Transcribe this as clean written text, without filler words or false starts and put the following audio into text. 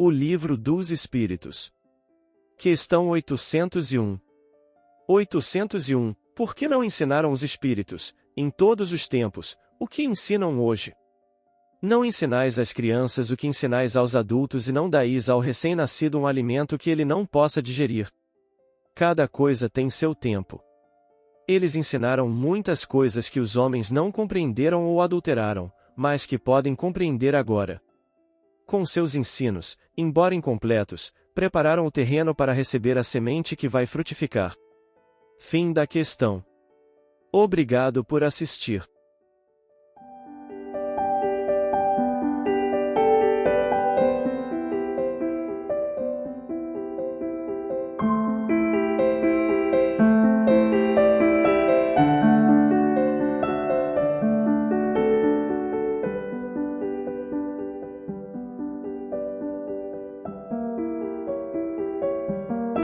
O Livro dos Espíritos. Questão 801. 801. Por que não ensinaram os espíritos, em todos os tempos, o que ensinam hoje? Não ensinais às crianças o que ensinais aos adultos e não dais ao recém-nascido um alimento que ele não possa digerir. Cada coisa tem seu tempo. Eles ensinaram muitas coisas que os homens não compreenderam ou adulteraram, mas que podem compreender agora. Com seus ensinos, embora incompletos, prepararam o terreno para receber a semente que vai frutificar. Fim da questão. Obrigado por assistir.